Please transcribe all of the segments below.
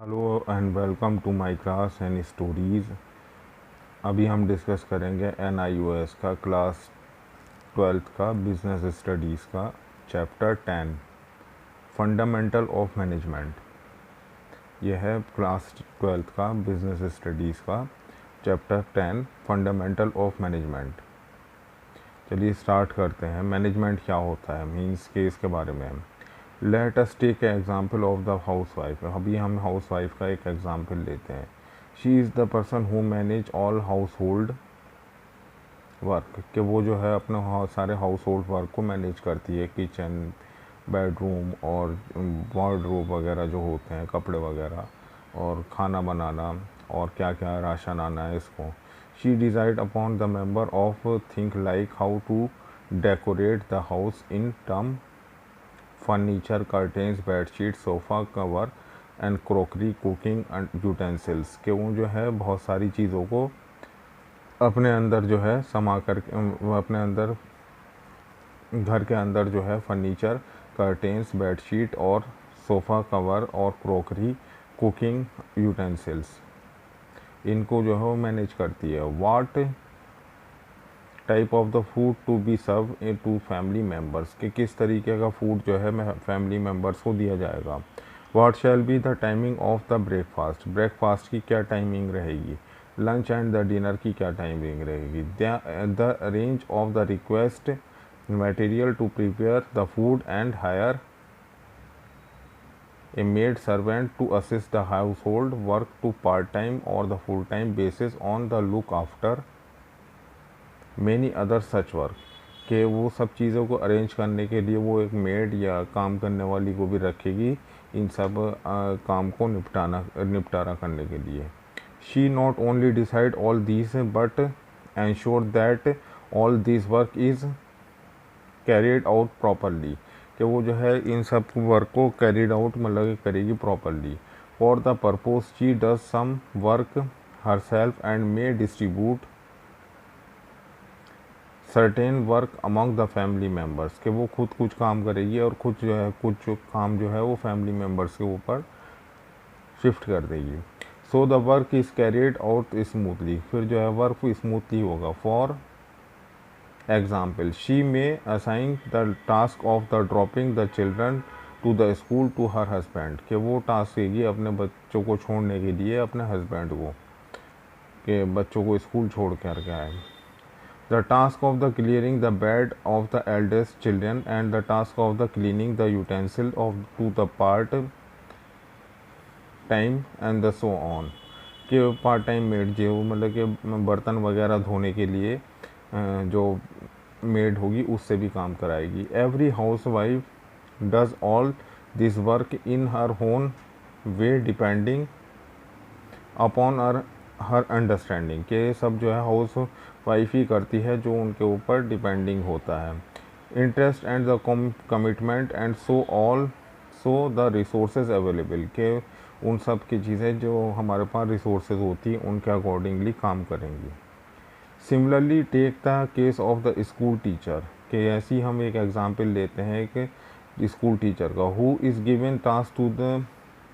Hello and welcome to my class and stories. अभी हम discuss करेंगे NIOS का क्लास 12th का बिजनेस स्टडीज़ का चैप्टर 10 फंडामेंटल ऑफ मैनेजमेंट। यह है क्लास 12th का बिजनेस स्टडीज़ का चैप्टर 10 फंडामेंटल ऑफ मैनेजमेंट। चलिए स्टार्ट करते हैं। मैनेजमेंट क्या होता है, मीन्स के इसके बारे में। Let us take example of the housewife. अभी हम हाउस वाइफ का एक एग्जाम्पल लेते हैं। She is the person who manage all household work, कि वो जो है अपने सारे हाउस होल्ड वर्क को मैनेज करती है। किचन, बेडरूम और वार्डरोब वगैरह जो होते हैं, कपड़े वगैरह, और खाना बनाना और क्या क्या राशन आना है इसको। She decide upon the member of think like how to decorate the house in term furniture, curtains, bedsheet, sofa cover and crockery, cooking and utensils, के वो जो है बहुत सारी चीज़ों को अपने अंदर जो है समा कर अपने अंदर घर के अंदर जो है फर्नीचर, कर्टेंस, बेडशीट और सोफ़ा कवर और क्रॉकरी, कुकिंग यूटेंसिल्स, इनको जो है वो मैनेज करती है। What type of the food to be serve to family members, के किस तरीके का फूड जो है फैमिली मेम्बर्स को दिया जाएगा। What shall be the timing of the breakfast, breakfast की क्या टाइमिंग रहेगी। लंच एंड द डिनर की क्या टाइमिंग रहेगी। The range of the request material to prepare the food and hire a maid servant to assist the household work to part-time or the full-time basis on the look after many other such work, कि वो सब चीज़ों को arrange करने के लिए वो एक मेड या काम करने वाली को भी रखेगी इन सब काम को निपटारा करने के लिए। She not only decide all this but ensure that all this work is carried out properly, कि वो जो है इन सब वर्क को कैरिड आउट मतलब करेगी properly. For the purpose she does some work herself and may distribute certain work among the family members, कि वो खुद कुछ काम करेगी और खुद जो है कुछ काम जो है वो फैमिली मेम्बर्स के ऊपर शिफ्ट कर देगी। So the work is carried out smoothly, फिर जो है वर्क स्मूथली होगा। For example she may assign the task of the dropping the children to the school to her husband, कि वो टास्क देगी अपने बच्चों को छोड़ने के लिए अपने हस्बैंड को, कि बच्चों को स्कूल छोड़ कर आए। The task of the clearing the bed of the eldest children and the task of the cleaning the utensil of to the part time and the so on, कि पार्ट टाइम मेड जो मतलब कि बर्तन वगैरह धोने के लिए जो मेड होगी उससे भी काम कराएगी। Every house wife does all this work in her own way depending upon her understanding, के सब जो है हाउस वाइफ ही करती है जो उनके ऊपर डिपेंडिंग होता है। Interest and the commitment and so the resources available, के उन सब की चीज़ें जो हमारे पास रिसोर्सेज होती हैं उनके अकॉर्डिंगली काम करेंगी। Similarly take the case of the school teacher, के ऐसी हम एक एग्जांपल लेते हैं कि स्कूल टीचर का, who is given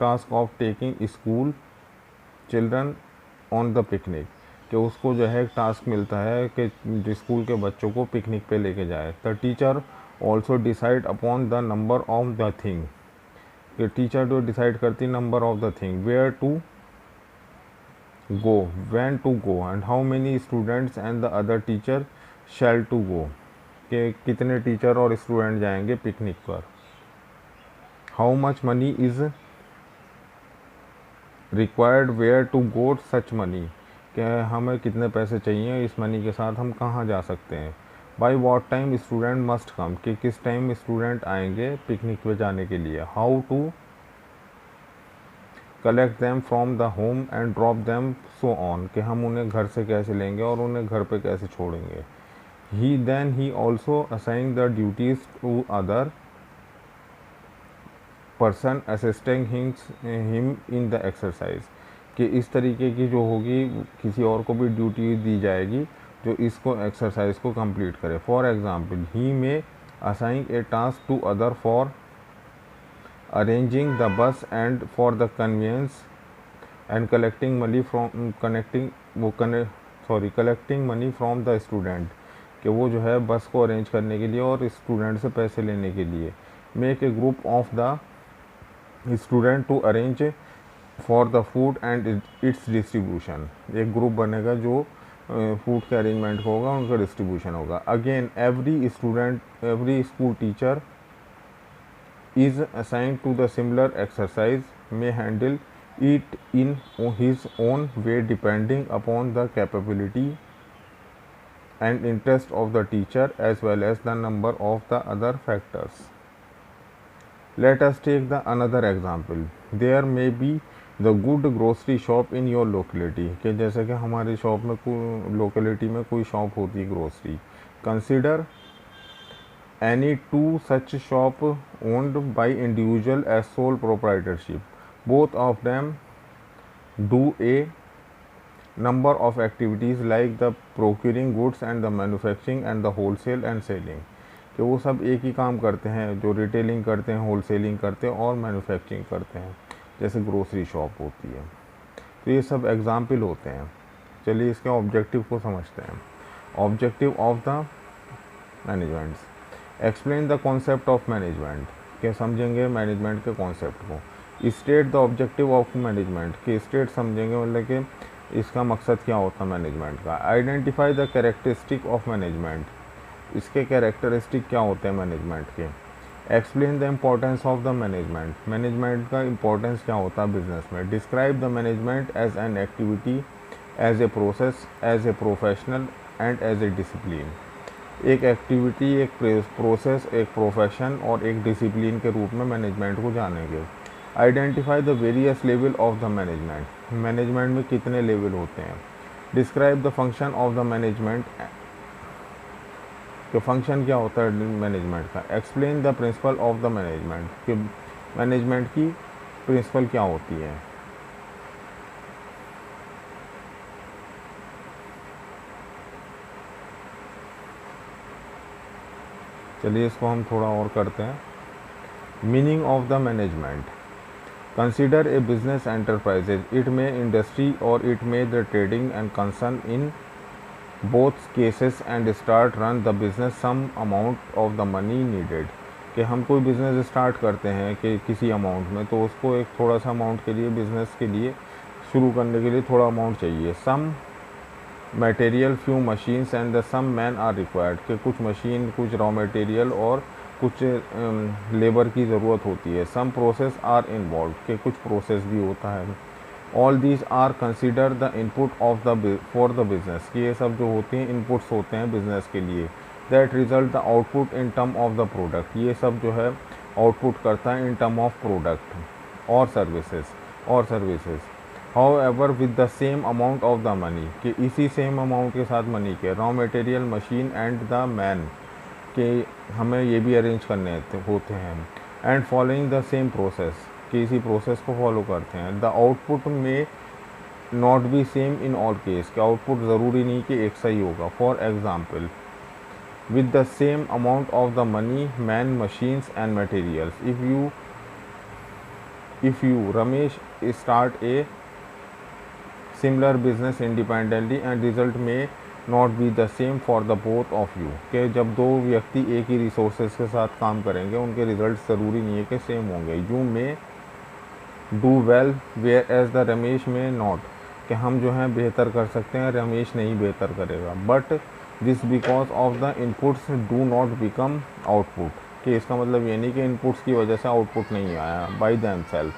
task of taking school children on the picnic, कि उसको जो है टास्क मिलता है कि स्कूल के बच्चों को पिकनिक पे लेके जाए। The teacher also decide upon the number of the thing, कि टीचर जो डिसाइड करती number of the thing, where to go, when to go and how many students and the other teacher shall to go, कि कितने teacher और student जाएंगे picnic पर। How much money is required where to go such money, कि हमें कितने पैसे चाहिए, इस मनी के साथ हम कहाँ जा सकते हैं। By what time student must come, कि किस टाइम स्टूडेंट आएंगे पिकनिक पे जाने के लिए। How to collect them from the home and drop them so on, कि हम उन्हें घर से कैसे लेंगे और उन्हें घर पे कैसे छोड़ेंगे। He also assign the duties to other person assisting him in the exercise, कि इस तरीके की जो होगी किसी और को भी ड्यूटी दी जाएगी जो इसको एक्सरसाइज को कंप्लीट करे। For example he may assign a task to other for arranging the bus and for the convenience and collecting money from the student, कि वो जो है बस को अरेंज करने के लिए और स्टूडेंट से पैसे लेने के लिए। Make a group of the student to arrange for the food and its distribution, एक ग्रुप बनेगा जो फूड के अरेंजमेंट होगा, उनका डिस्ट्रीब्यूशन होगा। Again every school teacher is assigned to the similar exercise, may handle it in his own way depending upon the capability and interest of the teacher as well as the number of the other factors. Let us take the another example. There may be the good grocery shop in your locality, कि जैसे कि हमारी shop में locality में कोई shop होती है grocery. Consider any two such shop owned by individual as sole proprietorship. Both of them do a number of activities like the procuring goods and the manufacturing and the wholesale and selling, कि वो सब एक ही काम करते हैं, जो retailing करते हैं, होलसेलिंग करते हैं और मैन्युफैक्चरिंग करते हैं, जैसे ग्रोसरी शॉप होती है। तो ये सब एग्जाम्पल होते हैं। चलिए इसके ऑब्जेक्टिव को समझते हैं। Objective of the managements, explain the concept of management, के समझेंगे मैनेजमेंट के कॉन्सेप्ट को। State the objective of management, के स्टेट समझेंगे मतलब कि इसका मकसद क्या होता है मैनेजमेंट का। Identify the characteristic of management, इसके कैरेक्टरिस्टिक क्या होते हैं मैनेजमेंट के। Explain the importance of the management, management का इंपॉर्टेंस क्या होता है बिजनेस में। Describe the management as an activity, as a process, as a professional and as a discipline, एक एक्टिविटी, एक प्रोसेस, एक प्रोफेशन और एक डिसिप्लिन के रूप में मैनेजमेंट को जानेंगे। Identify the various level of the management, management में कितने लेवल होते हैं। Describe the function of the management, कि फंक्शन क्या होता है मैनेजमेंट का। Explain the principle of the management, कि मैनेजमेंट की प्रिंसिपल क्या होती है। चलिए इसको हम थोड़ा और करते हैं। Meaning of the management, consider a business enterprises, it may industry और it may the trading and concern in both cases and start run the business some amount of the money needed, कि हम कोई business start करते हैं कि किसी amount में, तो उसको एक थोड़ा सा अमाउंट के लिए बिज़नेस के लिए शुरू करने के लिए थोड़ा अमाउंट चाहिए। Some material, few machines and the some man are required, कि कुछ मशीन, कुछ रॉ मटेरियल और कुछ लेबर की ज़रूरत होती है। सम प्रोसेस आर इन्वॉल्व, कि कुछ प्रोसेस भी होता है। All these are consider the input of the for the business, कि ये सब जो होते हैं इनपुट्स होते हैं बिजनेस के लिए। That result the output in term of the product, ये सब जो है आउटपुट करता है इन टर्म ऑफ प्रोडक्ट और services. However with the same amount of the money, कि इसी सेम अमाउंट के साथ मनी के। Raw material, machine and the man, के हमें ये भी अरेंज करने होते हैं। And following the same process, कि इसी प्रोसेस को फॉलो करते हैं। द आउटपुट में not be same in all case, कि आउटपुट ज़रूरी नहीं कि एक सा ही होगा। For example, with the same amount of the money, man, machines and materials. If you Ramesh start a similar business independently and result may not be the same for the both of you, कि जब दो व्यक्ति एक ही resources के साथ काम करेंगे उनके रिजल्ट ज़रूरी नहीं है कि सेम होंगे। You may do well whereas the Ramesh may not, कि हम जो हैं बेहतर कर सकते हैं, रमेश नहीं बेहतर करेगा। But this because of the inputs do not become output, कि इसका मतलब ये नहीं कि इनपुट्स की वजह से आउटपुट नहीं आया by themself.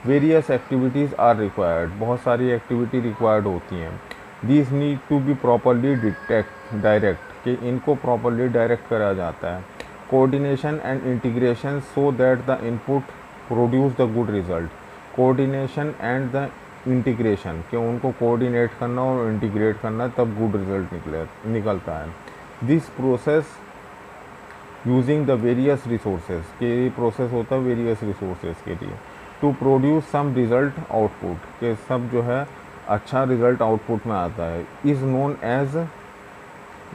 Various activities are required, बहुत सारी एक्टिविटी रिक्वायर्ड होती हैं। These need to be properly direct, कि इनको प्रॉपरली डायरेक्ट करा जाता है। Coordination and integration so that the input produce the good result, coordination and the integration, कि उनको कोऑर्डिनेट करना और इंटीग्रेट करना तब गुड रिजल्ट निकलता है। This process using the various resources, के प्रोसेस होता है वेरियस रिसोर्सेज के लिए। To produce some result output, के सब जो है अच्छा रिजल्ट आउटपुट में आता है। इज़ नोन एज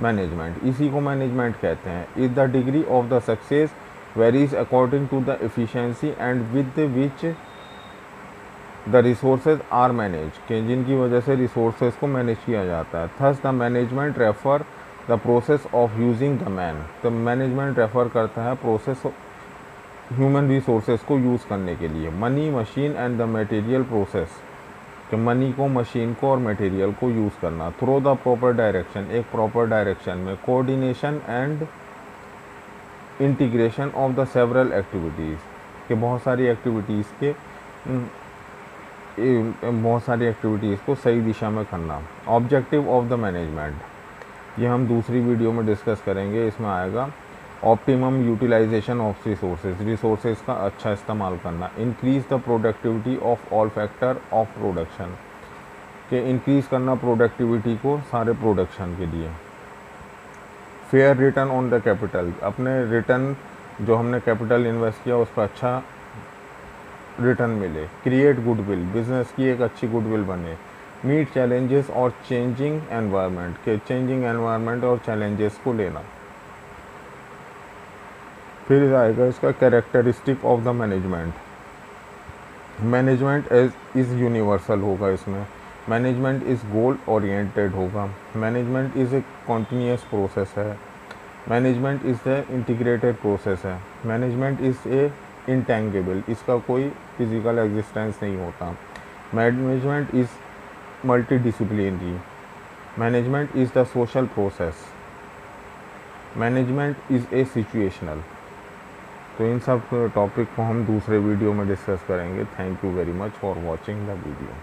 मैनेजमेंट, इसी को मैनेजमेंट कहते हैं। Is the degree of the success varies according to the efficiency and with which the resources are manage, के जिनकी वजह से रिसोर्सेज को मैनेज किया जाता है। Thus the management refer the process of using the man, तो मैनेजमेंट रेफर करता है प्रोसेस ह्यूमन रिसोर्सेज को यूज़ करने के लिए। Money, machine and the material process, कि मनी को, मशीन को और मटेरियल को यूज़ करना। थ्रो द प्रॉपर डायरेक्शन, एक प्रॉपर डायरेक्शन में। Coordination and integration of the several activities, कि बहुत सारी एक्टिविटीज़ को सही दिशा में करना। ऑब्जेक्टिव ऑफ द मैनेजमेंट, ये हम दूसरी वीडियो में डिस्कस करेंगे, इसमें आएगा। ऑप्टिमम यूटिलाइजेशन ऑफ रिसोर्सेज का अच्छा इस्तेमाल करना। Increase the productivity of all factor of production, के इंक्रीज़ करना प्रोडक्टिविटी को सारे प्रोडक्शन के लिए। Fair return on the capital, अपने रिटर्न जो हमने कैपिटल इन्वेस्ट किया उस पर अच्छा रिटर्न मिले। क्रिएट गुडविल, बिजनेस की एक अच्छी गुडविल बने। मीट चैलेंजेस और चेंजिंग एनवायरनमेंट, के चेंजिंग एनवायरनमेंट और चैलेंजेस को लेना। फिर आएगा इसका characteristic of the management. Management is universal होगा इसमें। मैनेजमेंट इज़ गोल ओरिएंटेड होगा। Management is a continuous process है। Management is a integrated process है। मैनेजमेंट इज़ ए इंटेंगिबल, इसका कोई फिजिकल एग्जिस्टेंस नहीं होता। Management is multidisciplinary. Management is the social process. Management is a situational. तो इन सब टॉपिक को हम दूसरे वीडियो में डिस्कस करेंगे। Thank you very much for watching the video.